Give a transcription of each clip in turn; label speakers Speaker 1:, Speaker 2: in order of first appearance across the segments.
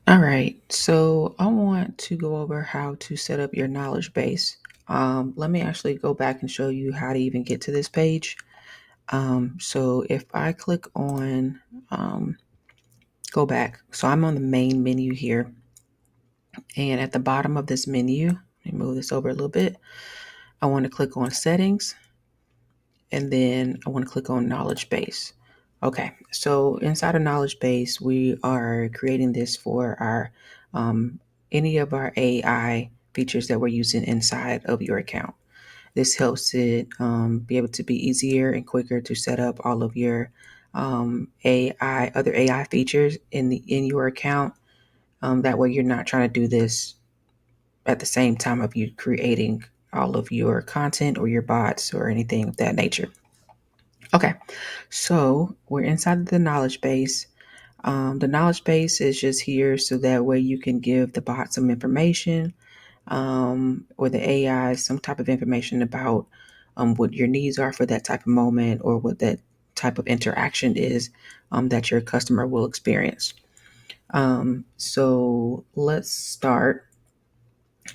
Speaker 1: All right, so I want to go over how to set up your knowledge base. Let me actually go back and show you how to even get to this page. So if I click on, go back, so I'm on the main menu here, and at the bottom of this menu, let me move this over a little bit. I want to click on settings, and then I want to click on knowledge base. Okay, so inside of knowledge base, we are creating this for our any of our AI features that we're using inside of your account. This helps it be able to be easier and quicker to set up all of your other AI features in your account. That way, you're not trying to do this at the same time of you creating all of your content or your bots or anything of that nature. Okay, so we're inside of the knowledge base. The knowledge base is just here so that way you can give the bot some information, or the AI some type of information about what your needs are for that type of moment, or what that type of interaction is that your customer will experience. So let's start.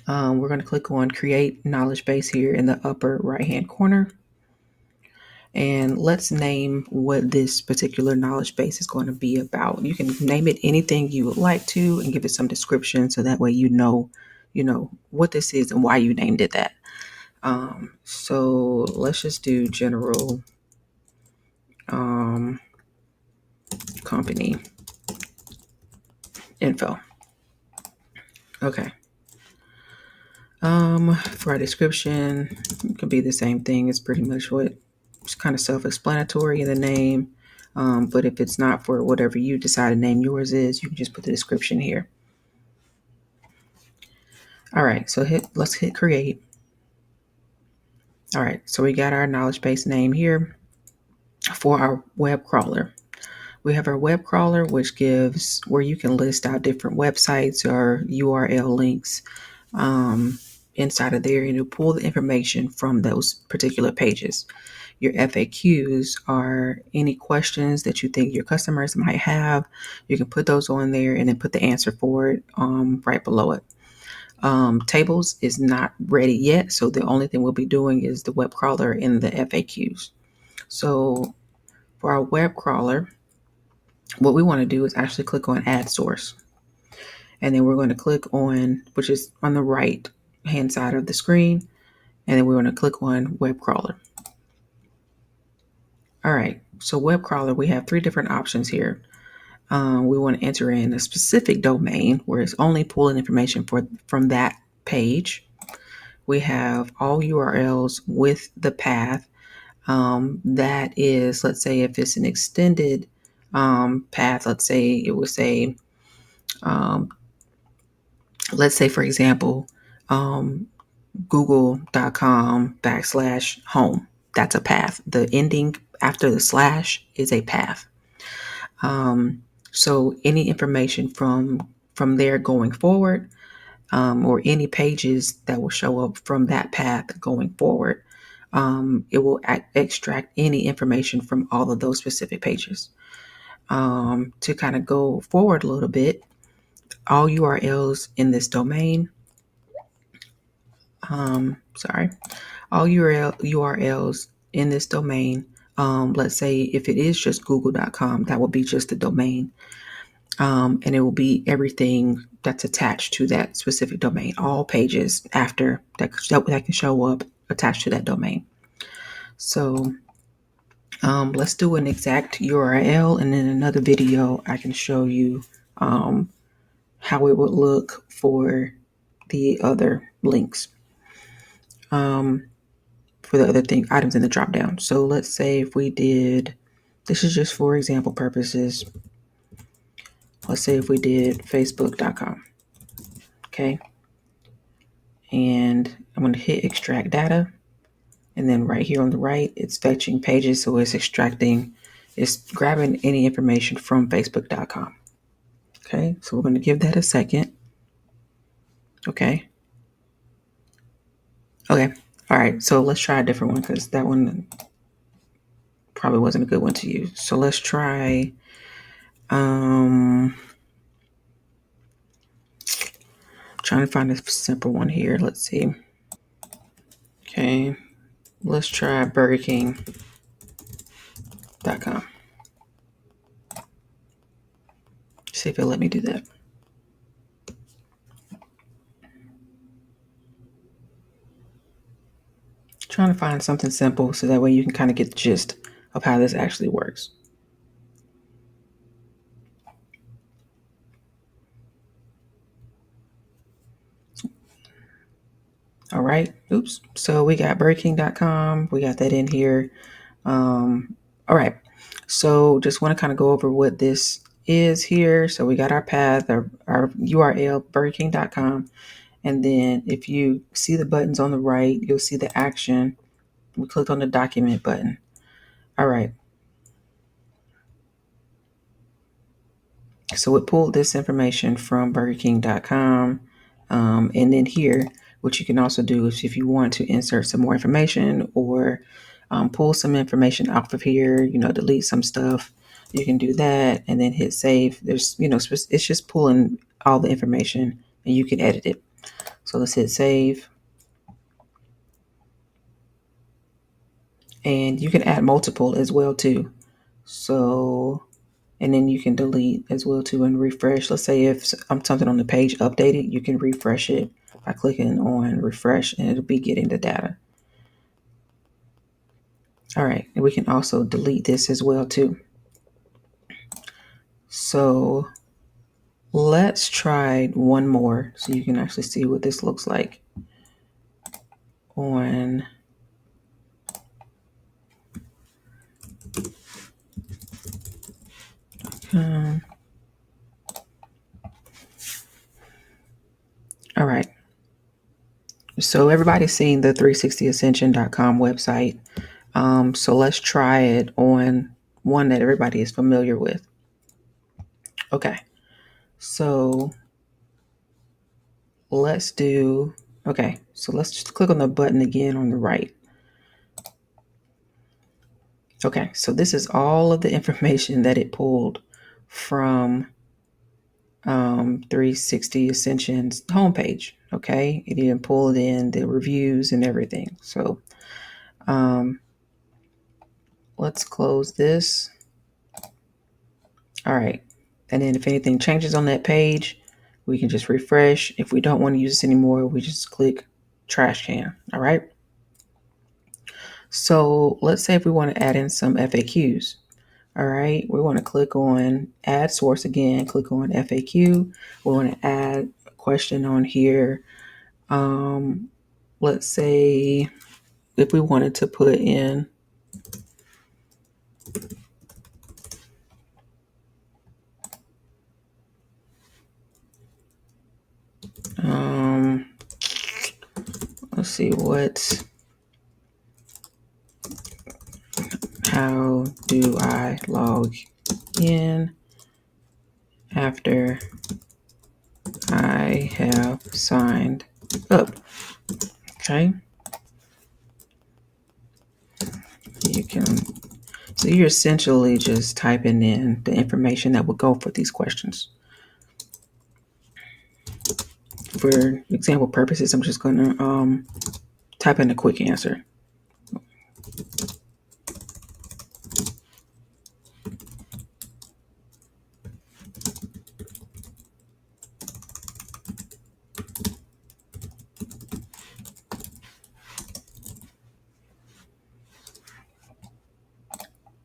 Speaker 1: We're going to click on create knowledge base here in the upper right hand corner. And let's name what this particular knowledge base is going to be about. You can name it anything you would like to and give it some description so that way you know what this is and why you named it that. So let's just do general company info. Okay. For our description, it could be the same thing. It's pretty much it's kind of self-explanatory in the name. But if it's not for whatever you decide to name yours is, you can just put the description here. All right, so let's hit create. All right, so we got our knowledge base name here for our web crawler. We have our web crawler, which gives where you can list out different websites or URL links inside of there, and it'll pull the information from those particular pages. Your FAQs are any questions that you think your customers might have. You can put those on there and then put the answer for it right below it. Tables is not ready yet, so the only thing we'll be doing is the web crawler and the FAQs. So for our web crawler, what we want to do is actually click on add source. And then we're going to click on, which is on the right hand side of the screen. And then we're going to click on web crawler. All right, so web crawler, we have three different options here. We want to enter in a specific domain where it's only pulling information from that page. We have all URLs with the path. That is, let's say if it's an extended path, let's say it would say, let's say for example, google.com/home. That's a path. The ending after the slash is a path. So any information from there going forward, or any pages that will show up from that path going forward, it will extract any information from all of those specific pages. To kind of go forward a little bit, all URLs in this domain, all URLs in this domain, let's say if it is just google.com, that will be just the domain. And it will be everything that's attached to that specific domain, all pages after that can show up attached to that domain. So let's do an exact URL, and in another video I can show you how it would look for the other links, for the other items in the drop down. So let's say if we did, this is just for example purposes, let's say if we did facebook.com. Okay, and I'm going to hit extract data, and then right here on the right it's fetching pages, so it's grabbing any information from facebook.com. Okay, so we're going to give that a second. Okay, all right, so let's try a different one because that one probably wasn't a good one to use. So let's try Trying to find a simple one here. Let's see. Okay, let's try BurgerKing.com. See if it'll let me do that. Trying to find something simple so that way you can kind of get the gist of how this actually works. All right. Oops. So we got BurgerKing.com. We got that in here. All right. So just want to kind of go over what this is here. So we got our path, our URL, BurgerKing.com. And then if you see the buttons on the right, you'll see the action. We clicked on the document button. All right. So it pulled this information from BurgerKing.com. And then here, what you can also do is if you want to insert some more information or pull some information off of here, delete some stuff, you can do that and then hit save. There's, it's just pulling all the information and you can edit it. So let's hit save. And you can add multiple as well too. So, and then you can delete as well too and refresh. Let's say if something on the page updated, you can refresh it by clicking on refresh and it'll be getting the data. All right, and we can also delete this as well too. So let's try one more so you can actually see what this looks like on all right. So everybody's seen the 360ascension.com website. So let's try it on one that everybody is familiar with. Okay. So let's just click on the button again on the right. Okay, so this is all of the information that it pulled from 360 Ascension's homepage. Okay, it even pulled in the reviews and everything. So let's close this. All right, and then if anything changes on that page, we can just refresh. If we don't want to use this anymore, we just click trash can. All right. So let's say if we want to add in some FAQs. All right, we want to click on add source again, click on FAQ. We want to add a question on here. Let's say if we wanted to put in let's see how do I log in after I have signed up? Okay. So you're essentially just typing in the information that would go for these questions. For example purposes, I'm just going to type in a quick answer.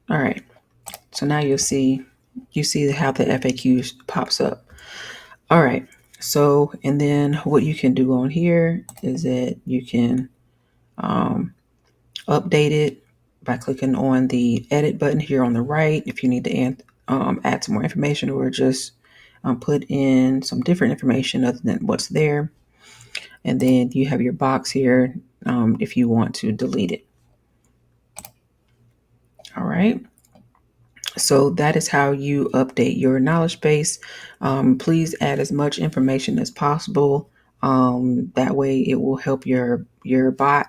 Speaker 1: All right. So now you see how the FAQ pops up. All right. So, and then what you can do on here is that you can update it by clicking on the edit button here on the right. If you need to add some more information or just put in some different information other than what's there. And then you have your box here if you want to delete it. All right. So that is how you update your knowledge base. Please add as much information as possible. That way it will help your bot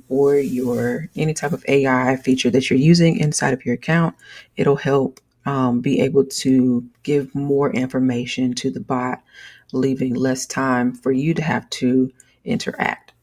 Speaker 1: or your any type of AI feature that you're using inside of your account. It'll help be able to give more information to the bot, leaving less time for you to have to interact.